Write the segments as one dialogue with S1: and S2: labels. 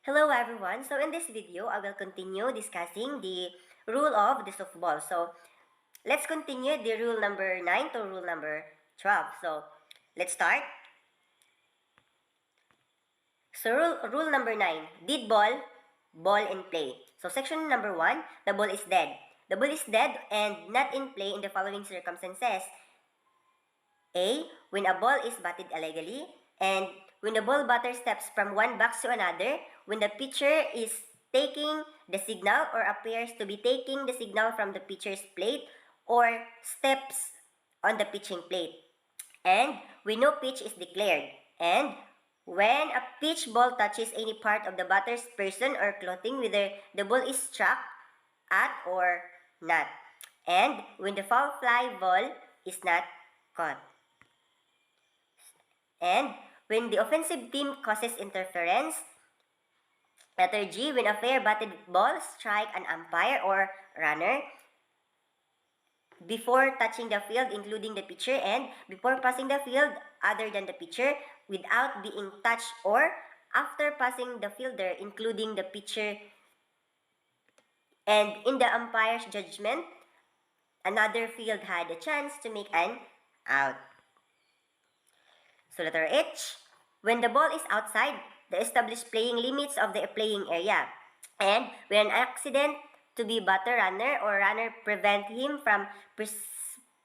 S1: Hello everyone. So in this video, I will continue discussing the rule of the softball. So let's continue the rule number 9 to rule number 12. So let's start. So rule number 9, did ball in play. So section number 1, the ball is dead. The ball is dead and not in play in the following circumstances. A. When a ball is batted illegally, and when the ball batter steps from one box to another, when the pitcher is taking the signal or appears to be taking the signal from the pitcher's plate or steps on the pitching plate. And when no pitch is declared. And when a pitch ball touches any part of the batter's person or clothing, whether the ball is struck at or not. And when the foul fly ball is not caught. And when the offensive team causes interference, letter G, when a fair batted ball strike an umpire or runner before touching the field, including the pitcher, and before passing the field other than the pitcher, without being touched, or after passing the fielder, including the pitcher, and in the umpire's judgment, another field had a chance to make an out. So letter H, when the ball is outside the established playing limits of the playing area, and when an accident to be batter runner or runner prevent him from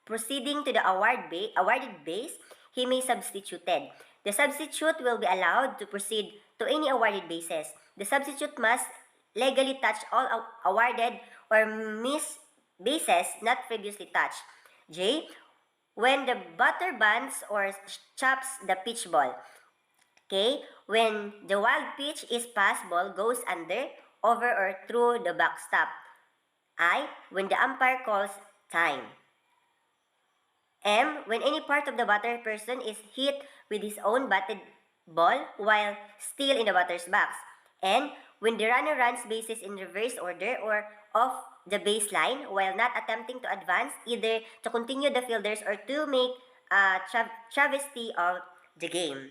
S1: proceeding to the awarded base, he may substituted. The substitute will be allowed to proceed to any awarded bases. The substitute must legally touch all awarded or missed bases not previously touched. J. When the batter bunts or chops the pitch ball. Okay, when the wild pitch is passed, ball goes under, over, or through the backstop. I. When the umpire calls time. M. When any part of the batter person is hit with his own batted ball while still in the batter's box. N. When the runner runs bases in reverse order or off the baseline while not attempting to advance, either to continue the fielders or to make a travesty of the game.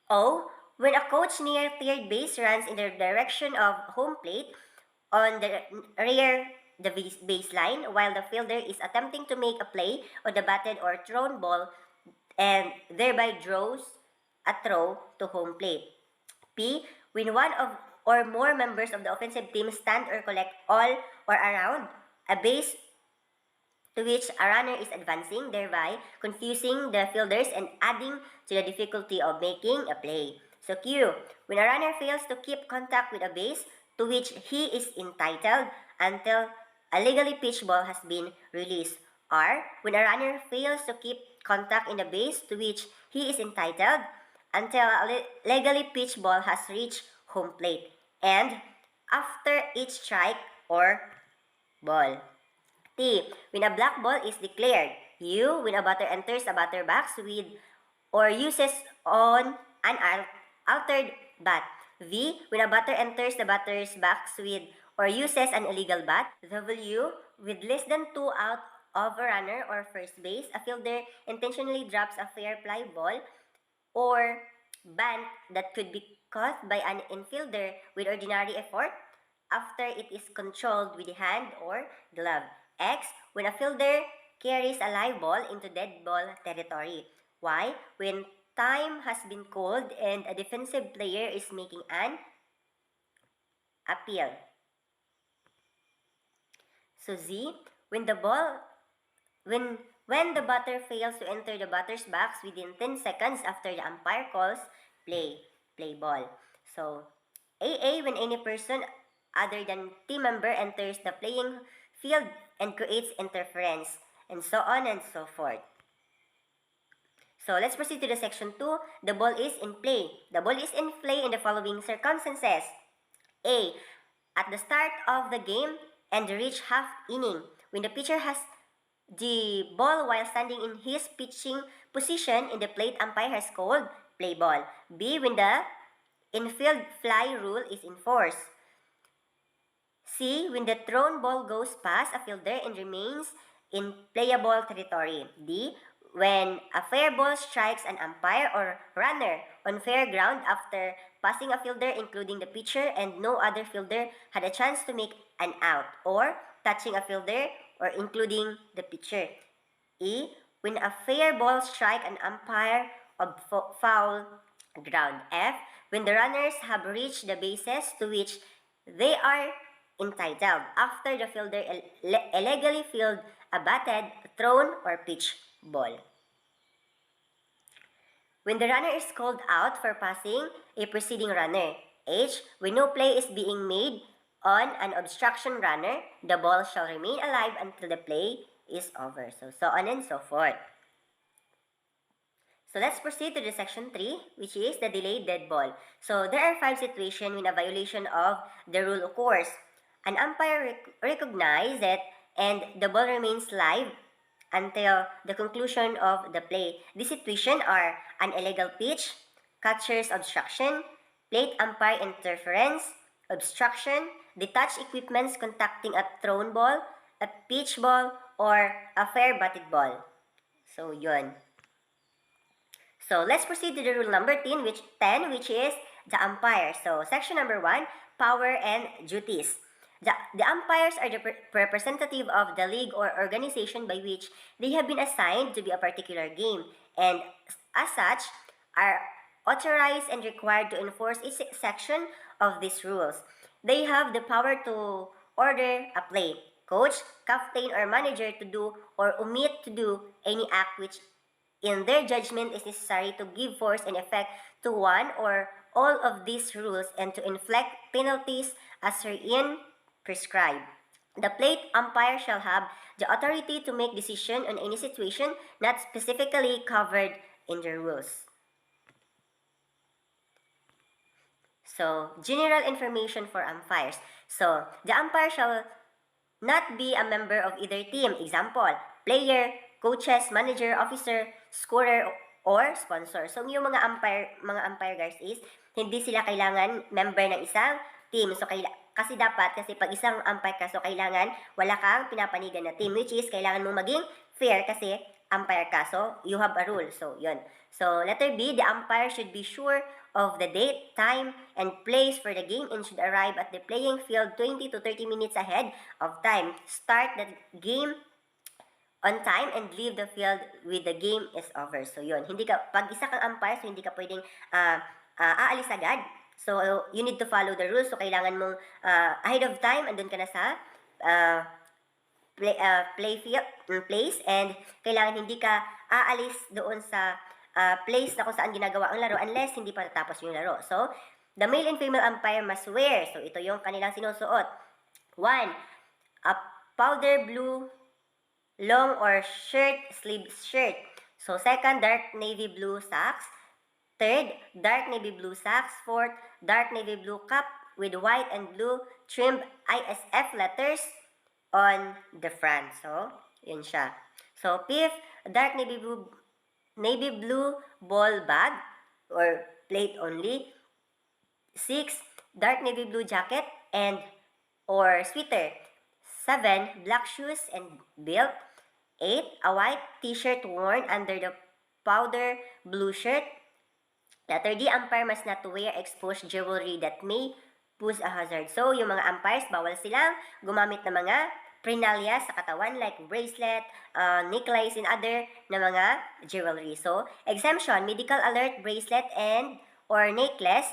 S1: O. When a coach near third base runs in the direction of home plate on the rear the baseline while the fielder is attempting to make a play on the batted or thrown ball and thereby draws a throw to home plate. P. When one of or more members of the offensive team stand or collect all or around a base to which a runner is advancing, thereby confusing the fielders and adding to the difficulty of making a play. So Q. When a runner fails to keep contact with a base to which he is entitled until a legally pitched ball has been released. R. When a runner fails to keep contact in the base to which he is entitled until a legally pitched ball has reached home plate. And after each strike or ball. T. When a black ball is declared. U. When a batter enters a batter box with or uses on an altered bat. V. When a batter enters the batter's box with or uses an illegal bat. W. With less than 2 out of a runner or first base, a fielder intentionally drops a fair fly ball or bunt that could be caught by an infielder with ordinary effort after it is controlled with the hand or glove. X. When a fielder carries a live ball into dead ball territory. Y. When time has been called and a defensive player is making an appeal. So Z. When the batter fails to enter the batter's box within 10 seconds after the umpire calls play ball. So AA. When any person other than team member enters the playing field and creates interference, and so on and so forth. So let's proceed to the section 2. The ball is in play. The ball is in play in the following circumstances. A. At the start of the game and the reach half inning, when the pitcher has the ball while standing in his pitching position in the plate, umpire has called play ball. B. When the infield fly rule is in force. C. When the thrown ball goes past a fielder and remains in playable territory. D. when a fair ball strikes an umpire or runner on fair ground after passing a fielder including the pitcher and no other fielder had a chance to make an out, or touching a fielder or including the pitcher. E. When a fair ball strike an umpire of foul ground. F. When the runners have reached the bases to which they are entitled after the fielder illegally fielded a batted, thrown, or pitched ball. When the runner is called out for passing a preceding runner. H. When no play is being made on an obstruction runner, the ball shall remain alive until the play is over. So on and so forth. So let's proceed to the section 3, which is the delayed dead ball. So there are 5 situations when a violation of the rule occurs. An umpire recognizes it and the ball remains live until the conclusion of the play. These situations are an illegal pitch, catcher's obstruction, plate umpire interference, obstruction, detached equipments contacting a thrown ball, a pitch ball, or a fair batted ball. So yun. So let's proceed to the rule number 10, which is the umpire. So section number 1, power and duties. The umpires are the representative of the league or organization by which they have been assigned to be a particular game, and as such are authorized and required to enforce each section of these rules. They have the power to order a play, coach, captain, or manager to do or omit to do any act which in their judgment is necessary to give force and effect to one or all of these rules and to inflict penalties as herein prescribed. The plate umpire shall have the authority to make decision on any situation not specifically covered in the rules. So, general information for umpires. So, the umpire shall not be a member of either team. Example, player, coaches, manager, officer, scorer, or sponsor. So, yung mga umpire guys is, hindi sila kailangan member ng isang team. So, kasi pag isang umpire ka, so kailangan wala kang pinapanigan na team, which is, kailangan mong maging fair kasi umpire ka. So, you have a rule. So, yun. So, letter B, the umpire should be sure of the date, time, and place for the game and should arrive at the playing field 20 to 30 minutes ahead of time. Start the game on time and leave the field with the game is over. So, yun. Pag isa kang umpire, so hindi ka pwedeng aalis agad. So, you need to follow the rules. So, kailangan mong ahead of time, andun ka na sa place, and kailangan hindi ka aalis doon sa place na kung saan ginagawa ang laro unless hindi pa natapos yung laro. So, the male and female umpire must wear. So, ito yung kanilang sinusuot. 1. A powder blue long or sleeve shirt. So, 2nd, dark navy blue socks. 3rd, dark navy blue socks. 4th, dark navy blue cap with white and blue trimmed ISF letters on the front. So, yun siya. So, 5th, dark navy blue ball bag or plate only. 6, dark navy blue jacket and or sweater. 7, black shoes and belt. 8, a white t-shirt worn under the powder blue shirt. Letter D, umpire must not wear exposed jewelry that may pose a hazard. So, yung mga umpires, bawal silang gumamit ng mga prinalya sa katawan like bracelet, necklace, and other na mga jewelry. So, exemption, medical alert, bracelet, and or necklace.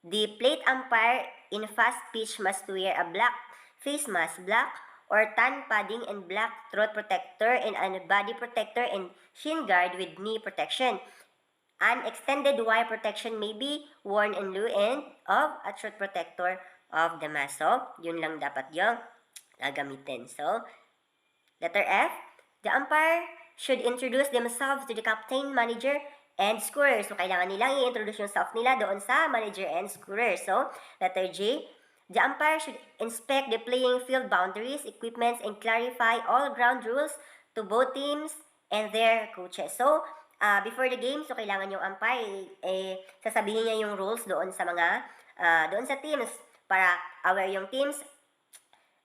S1: The plate umpire in fast pitch must wear a black face mask, black or tan padding, and black throat protector and a body protector and shin guard with knee protection. An extended wire protection may be worn in lieu end of a throat protector of the mask. So, yun lang dapat yung gagamitin. So, letter F, the umpire should introduce themselves to the captain, manager, and scorer. So, kailangan nilang i-introduce yung self nila doon sa manager and scorer. So, letter J, the umpire should inspect the playing field boundaries, equipments, and clarify all ground rules to both teams and their coaches. So, before the game, so kailangan yung umpire, sasabihin niya yung rules doon sa mga, doon sa teams para aware yung teams.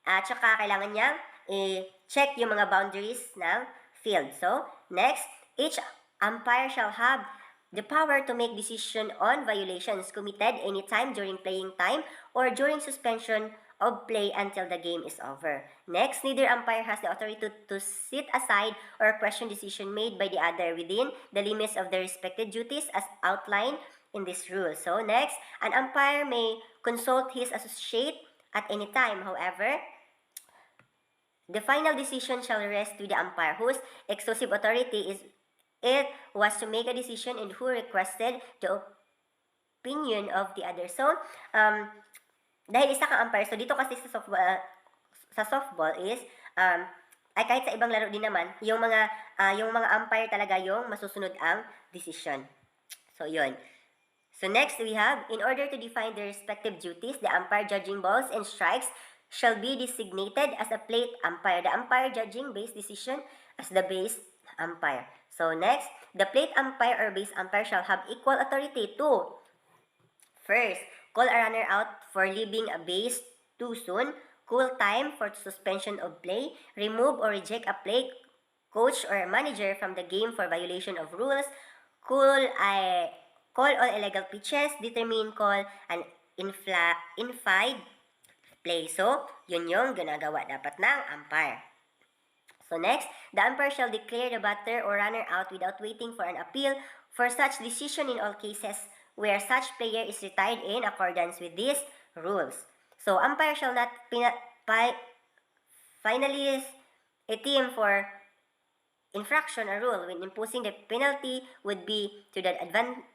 S1: At saka kailangan niya i-check yung mga boundaries ng field. So, next, Each umpire shall have the power to make decision on violations committed anytime during playing time or during suspension of play until the game is over. Next, neither umpire has the authority to sit aside or question decision made by the other within the limits of their respective duties as outlined in this rule. So next, an umpire may consult his associate at any time. However, the final decision shall rest with the umpire, whose exclusive authority is it was to make a decision and who requested the opinion of the other. So, dahil isa kang umpire, so dito kasi sa softball is, ay kahit sa ibang laro din naman, yung mga umpire talaga yung masusunod ang decision. So, yun. So next we have, in order to define their respective duties, the umpire judging balls and strikes shall be designated as a plate umpire. The umpire judging base decision as the base umpire. So next, the plate umpire or base umpire shall have equal authority to, first, call a runner out for leaving a base too soon, call time for suspension of play, remove or reject a play coach or manager from the game for violation of rules, call all illegal pitches, determine call an infied play. So, yun yung ginagawa dapat ng umpire. So next, the umpire shall declare the batter or runner out without waiting for an appeal for such decision in all cases where such player is retired in accordance with these rules. So, umpire shall not finalize a team for infraction or rule when imposing the penalty would be to the advantage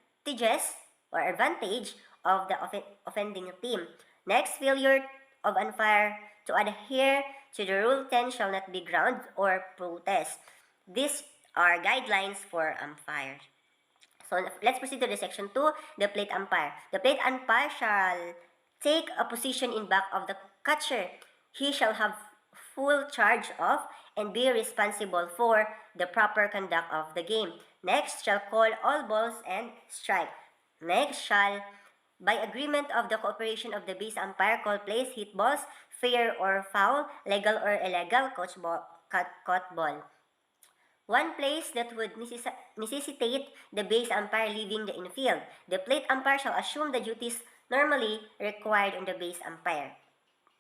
S1: of the offending team. Next, failure of umpire to adhere to the Rule 10 shall not be ground or protest. These are guidelines for umpires. So let's proceed to the section 2, the plate umpire. The plate umpire shall take a position in back of the catcher. He shall have full charge of and be responsible for the proper conduct of the game. Next, shall call all balls and strike. Next, shall, by agreement of the cooperation of the base umpire, call plays, hit balls, fair or foul, legal or illegal, caught ball. One place that would necessitate the base umpire leaving the infield. The plate umpire shall assume the duties normally required on the base umpire.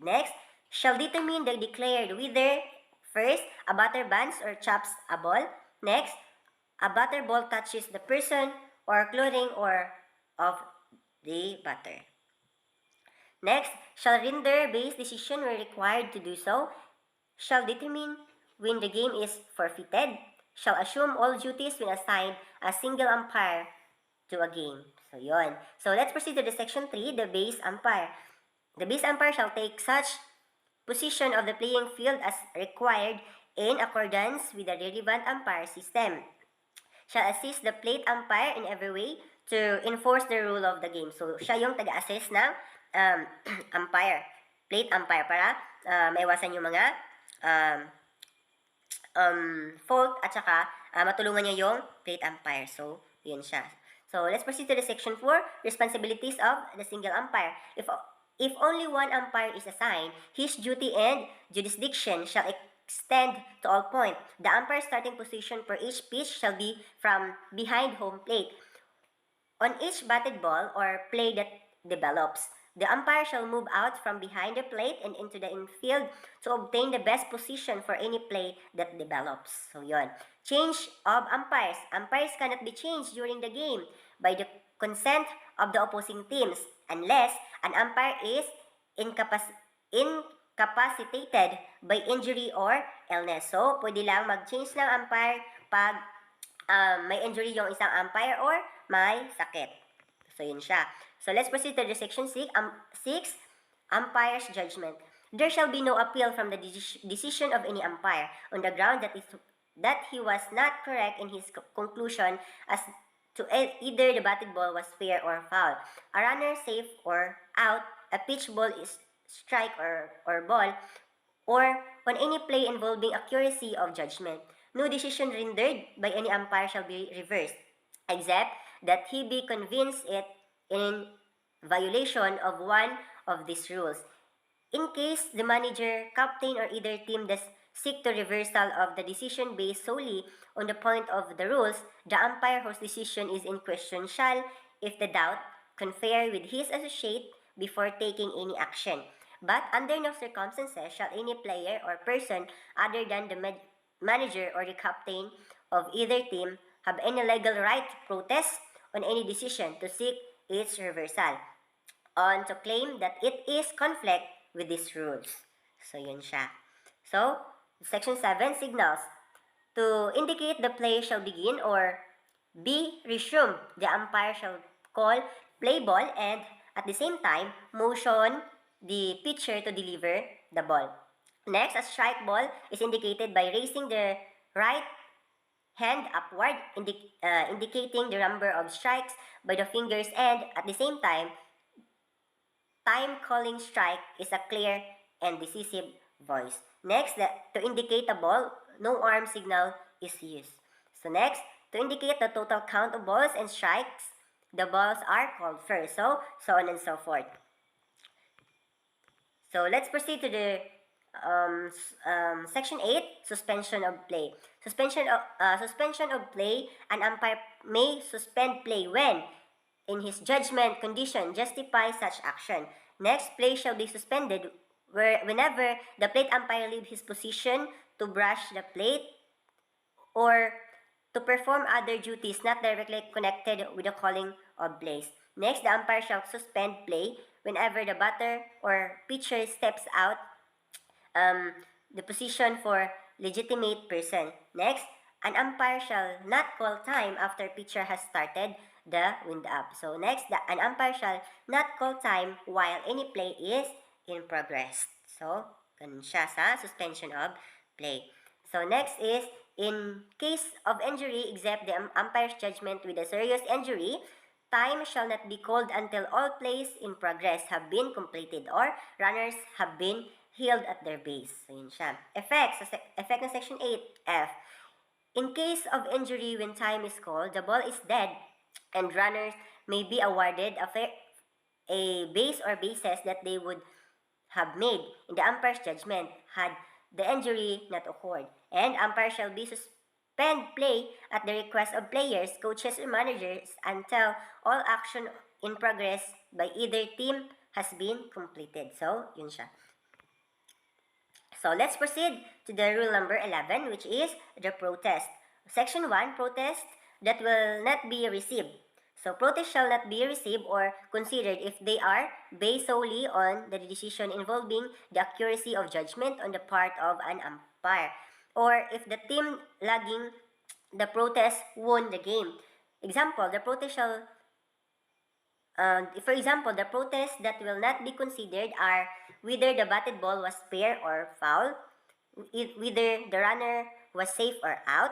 S1: Next, shall determine the declared whether, first, a batter bans or chops a ball. Next, a batter ball touches the person or clothing or of the batter. Next, shall render base decision where required to do so. Shall determine when the game is forfeited. Shall assume all duties when assigned a single umpire to a game. So, yon. So, let's proceed to the section 3, the base umpire. The base umpire shall take such position of the playing field as required in accordance with the relevant umpire system. Shall assist the plate umpire in every way to enforce the rule of the game. So, siya yung taga-assist ng umpire, plate umpire, para maiwasan yung mga fault at saka matulungan niya yung plate umpire. So, yun siya. So, let's proceed to the section 4, responsibilities of the single umpire. If only one umpire is assigned, his duty and jurisdiction shall extend to all points. The umpire's starting position for each pitch shall be from behind home plate. On each batted ball or play that develops, the umpire shall move out from behind the plate and into the infield to obtain the best position for any play that develops. So, yon. Change of umpires. Umpires cannot be changed during the game by the consent of the opposing teams unless an umpire is incapacitated by injury or illness. So, pwede lang mag-change ng umpire pag may injury yung isang umpire or may sakit. So, yun siya. So, let's proceed to the section 6, umpire's judgment. There shall be no appeal from the decision of any umpire on the ground that he was not correct in his conclusion as to either the batted ball was fair or foul, a runner safe or out, a pitch ball is strike or ball, or on any play involving accuracy of judgment. No decision rendered by any umpire shall be reversed, except that he be convinced it in violation of one of these rules. In case the manager, captain, or either team does seek to reversal of the decision based solely on the point of the rules, the umpire whose decision is in question shall, if the doubt, confer with his associate before taking any action. But under no circumstances shall any player or person other than the manager or the captain of either team have any legal right to protest on any decision to seek its reversal on to claim that it is conflict with these rules. So, yun siya. So, Section 7 signals. To indicate the play shall begin or be resumed, the umpire shall call play ball and at the same time motion the pitcher to deliver the ball. Next, a strike ball is indicated by raising the right hand upward, indicating the number of strikes by the fingers, and at the same time calling strike is a clear and decisive voice. Next, to indicate a ball, no arm signal is used. So next, to indicate the total count of balls and strikes, the balls are called first. So on and so forth. So let's proceed to the Section 8, suspension of play. Suspension of play, an umpire may suspend play when in his judgment condition justify such action. Next, play shall be suspended whenever the plate umpire leave his position to brush the plate or to perform other duties not directly connected with the calling of plays. Next, the umpire shall suspend play whenever the batter or pitcher steps out the position for legitimate person. Next, an umpire shall not call time after pitcher has started the wind up. So next, an umpire shall not call time while any play is in progress. So, ganun siya sa suspension of play. So next is, in case of injury, except the umpire's judgment with a serious injury, time shall not be called until all plays in progress have been completed or runners have been healed at their base. So yun siya. Effect ng Section 8F. In case of injury when time is called, the ball is dead and runners may be awarded a base or bases that they would have made in the umpire's judgment had the injury not occurred. And umpire shall be suspend play at the request of players, coaches, or managers until all action in progress by either team has been completed. So, yun siya. So, let's proceed to the rule number 11, which is the protest. Section 1, protest that will not be received. So, protest shall not be received or considered if they are based solely on the decision involving the accuracy of judgment on the part of an umpire, or if the team lagging the protest won the game. Example, the protest shall for example, the protests that will not be considered are whether the batted ball was fair or foul, whether the runner was safe or out,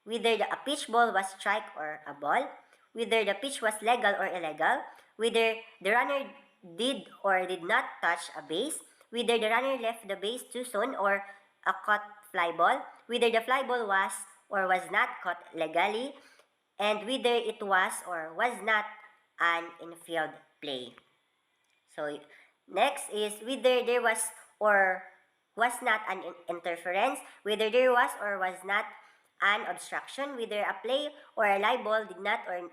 S1: whether a pitch ball was strike or a ball, whether the pitch was legal or illegal, whether the runner did or did not touch a base, whether the runner left the base too soon or a caught fly ball, whether the fly ball was or was not caught legally, and whether it was or was not an infield play. So next is whether there was or was not an interference, whether there was or was not an obstruction, whether a play or a live ball did not or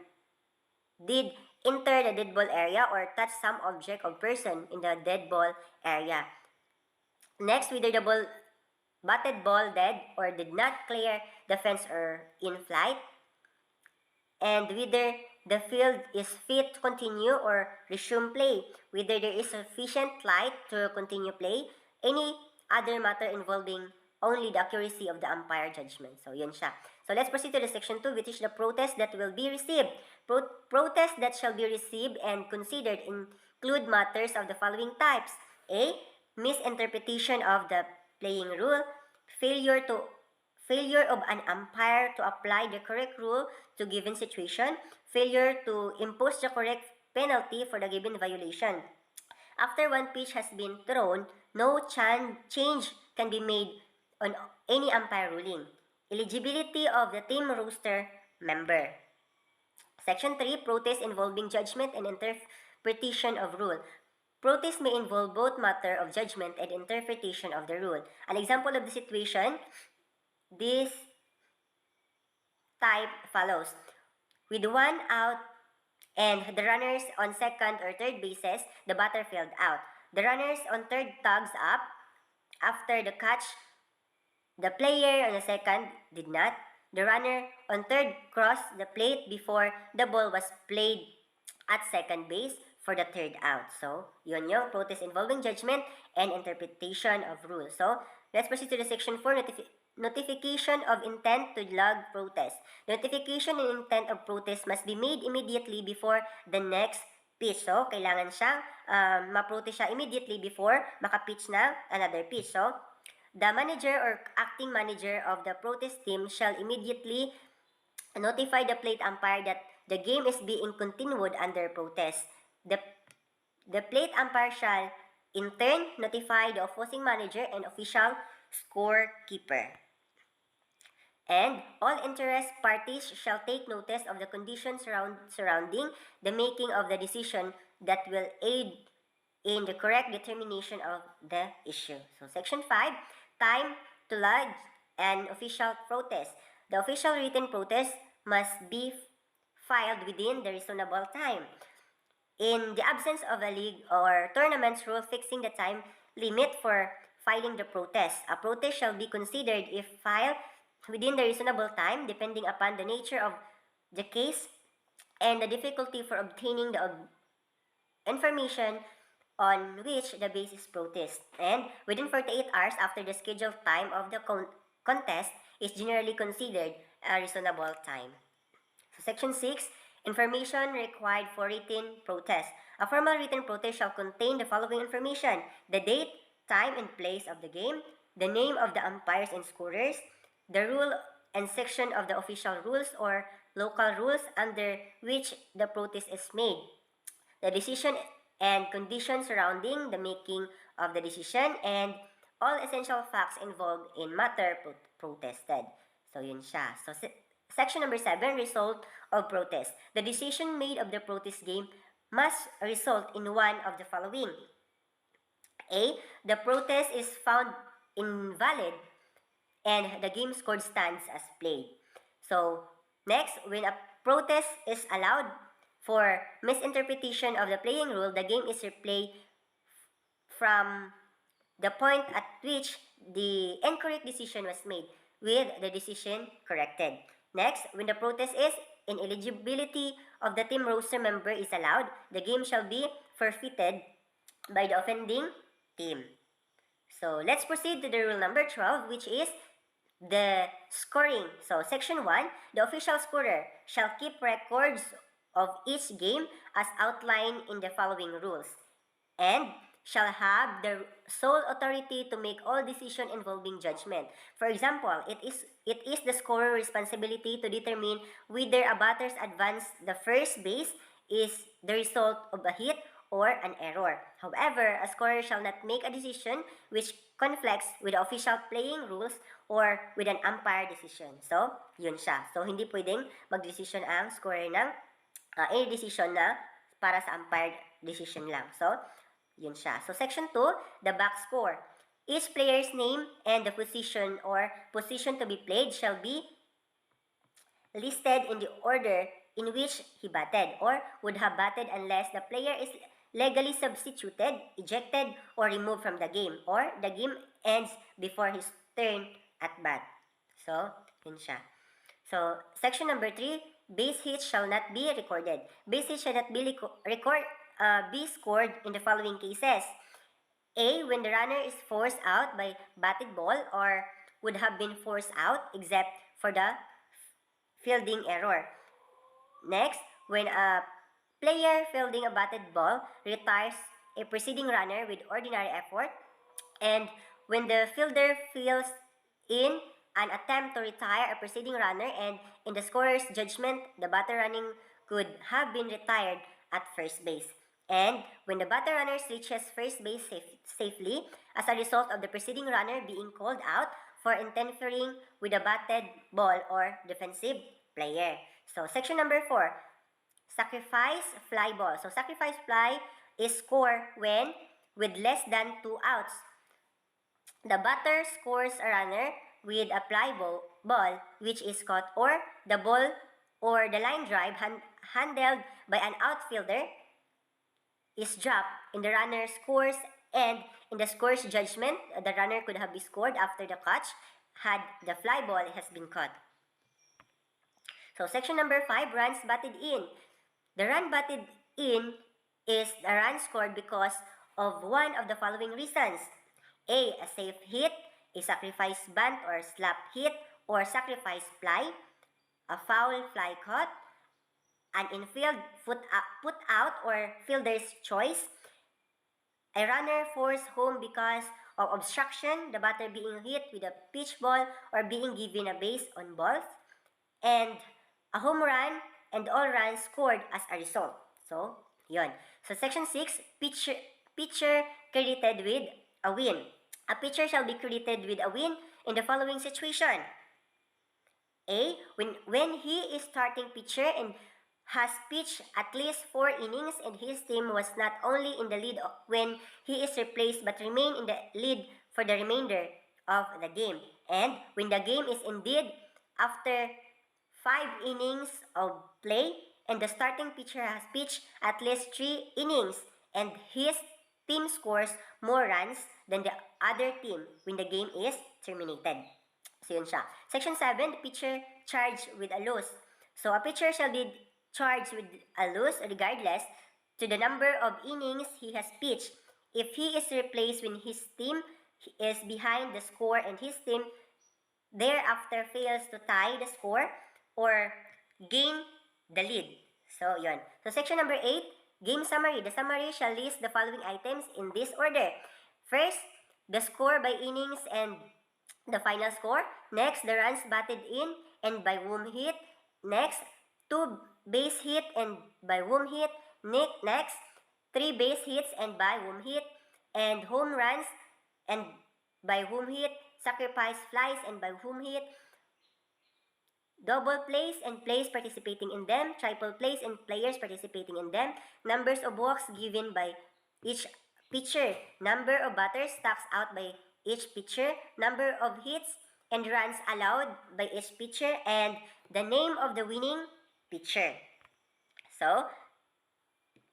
S1: did enter the dead ball area or touch some object or person in the dead ball area. Next, whether the batted ball dead or did not clear the fence or in flight, and whether the field is fit to continue or resume play, whether there is sufficient light to continue play, any other matter involving only the accuracy of the umpire judgment. So, yun siya. So, let's proceed to the section 2, which is the protest that will be received. Protest that shall be received and considered include matters of the following types. A. Misinterpretation of the playing rule, failure of an umpire to apply the correct rule to given situation, failure to impose the correct penalty for the given violation. After one pitch has been thrown, no change can be made on any umpire ruling. Eligibility of the team roster member. Section 3, protest involving judgment and interpretation of rule. Protest may involve both matter of judgment and interpretation of the rule. An example of the situation, this type follows. With one out and the runners on second or third bases, the batter fielded out. The runners on third tugs up after the catch. The player on the second did not. The runner on third crossed the plate before the ball was played at second base for the third out. So, yun yung protest involving judgment and interpretation of rules. So, let's proceed to the section 4, notification of intent to log protest. Notification and intent of protest must be made immediately before the next pitch. So, kailangan siyang ma-protest siya immediately before maka-pitch na another pitch. So, the manager or acting manager of the protest team shall immediately notify the plate umpire that the game is being continued under protest. The plate umpire shall in turn notify the opposing manager and official scorekeeper. And all interest parties shall take notice of the conditions surrounding the making of the decision that will aid in the correct determination of the issue. So, Section 5, time to lodge an official protest. The official written protest must be filed within the reasonable time. In the absence of a league or tournament's rule fixing the time limit for filing the protest, a protest shall be considered if filed within the reasonable time, depending upon the nature of the case and the difficulty for obtaining the information on which the base is protest. And within 48 hours after the scheduled time of the contest is generally considered a reasonable time. So, Section 6, information required for written protest. A formal written protest shall contain the following information: the date, time, and place of the game, the name of the umpires and scorers, the rule and section of the official rules or local rules under which the protest is made, the decision and conditions surrounding the making of the decision, and all essential facts involved in matter protested. So, yun siya. So, section number 7, result of protest. The decision made of the protest game must result in one of the following. A, the protest is found invalid and the game scored stands as played. So, next, when a protest is allowed for misinterpretation of the playing rule, the game is replayed from the point at which the incorrect decision was made, with the decision corrected. Next, when the protest is ineligibility of the team roster member is allowed, the game shall be forfeited by the offending team. So, let's proceed to the rule number 12, which is the scoring. So, Section 1, the official scorer shall keep records of each game as outlined in the following rules, and shall have the sole authority to make all decisions involving judgment. For example, it is the scorer's responsibility to determine whether a batter's advance the first base is the result of a hit or an error. However, a scorer shall not make a decision which conflicts with the official playing rules or with an umpire decision. So, yun siya. So, hindi pwedeng mag-decision ang scorer ng any decision na para sa umpire decision lang. So, yun siya. So, Section 2, the back score. Each player's name and the position or position to be played shall be listed in the order in which he batted or would have batted unless the player is legally substituted, ejected, or removed from the game, or the game ends before his turn at bat. So, yun siya. So, section number 3, base hits shall not be recorded. Base hits shall not be be scored in the following cases. A, when the runner is forced out by batted ball or would have been forced out except for the fielding error. Next, when a player fielding a batted ball retires a preceding runner with ordinary effort, and when the fielder fields in an attempt to retire a preceding runner and in the scorer's judgment, the batter running could have been retired at first base. And when the batter runner reaches first base safely as a result of the preceding runner being called out for interfering with a batted ball or defensive player. So, section number 4, sacrifice fly ball. So, sacrifice fly is score when with less than 2 outs. The batter scores a runner with a fly ball which is caught, or the ball or the line drive handled by an outfielder is dropped and the runner scores, and in the score's judgment, the runner could have been scored after the catch had the fly ball has been caught. So section number 5, runs batted in. The run batted in is the run scored because of one of the following reasons. A safe hit, a sacrifice bunt or slap hit or sacrifice fly, a foul fly caught, an infield put out or fielder's choice, a runner forced home because of obstruction, the batter being hit with a pitch ball or being given a base on balls, and a home run and all runs scored as a result. So, yon. So, section 6, pitcher credited with a win. A pitcher shall be credited with a win in the following situation. A, when he is starting pitcher and has pitched at least 4 innings and his team was not only in the lead when he is replaced but remain in the lead for the remainder of the game. And when the game is indeed after 5 innings of play and the starting pitcher has pitched at least 3 innings and his team scores more runs than the other team when the game is terminated. So yun siya. Section 7, the pitcher charged with a loss. So a pitcher shall be charged with a loss regardless to the number of innings he has pitched. If he is replaced when his team is behind the score and his team thereafter fails to tie the score or gain the lead. So, yun. So, section number 8, game summary. The summary shall list the following items in this order. First, the score by innings and the final score. Next, the runs batted in and by whom hit. Next, 2 base hit and by whom hit. Next, 3 base hits and by whom hit. And home runs and by whom hit. Sacrifice flies and by whom hit. Double plays and plays participating in them. Triple plays and players participating in them. Numbers of walks given by each pitcher. Number of batters struck out by each pitcher. Number of hits and runs allowed by each pitcher. And the name of the winning pitcher. So,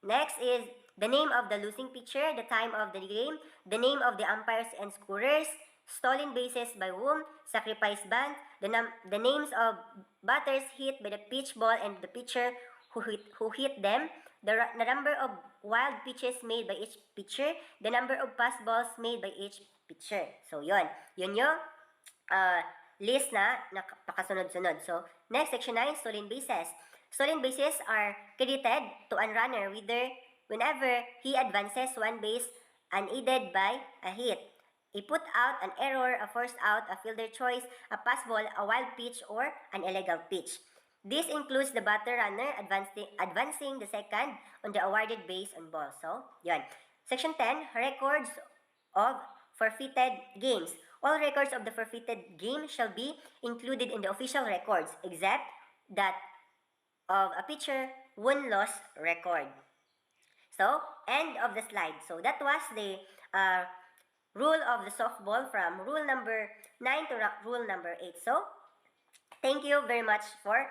S1: next is the name of the losing pitcher, the time of the game, the name of the umpires and scorers, stolen bases by whom, sacrifice bunt, the names of batters hit by the pitch ball and the pitcher who hit them, the number of wild pitches made by each pitcher, the number of pass balls made by each pitcher. So, yun. Yun yung list na pakasunod-sunod. So, next, section 9, stolen bases. Stolen bases are credited to a runner whenever he advances 1 base unaided by a hit, a put out, an error, a forced out, a fielder choice, a pass ball, a wild pitch, or an illegal pitch. This includes the batter runner advancing the second on the awarded base on ball. So, yun. Section 10, records of forfeited games. All records of the forfeited game shall be included in the official records, except that of a pitcher win-loss record. So, end of the slide. So, that was the rule of the softball from rule number 9 to rule number 8. So, thank you very much for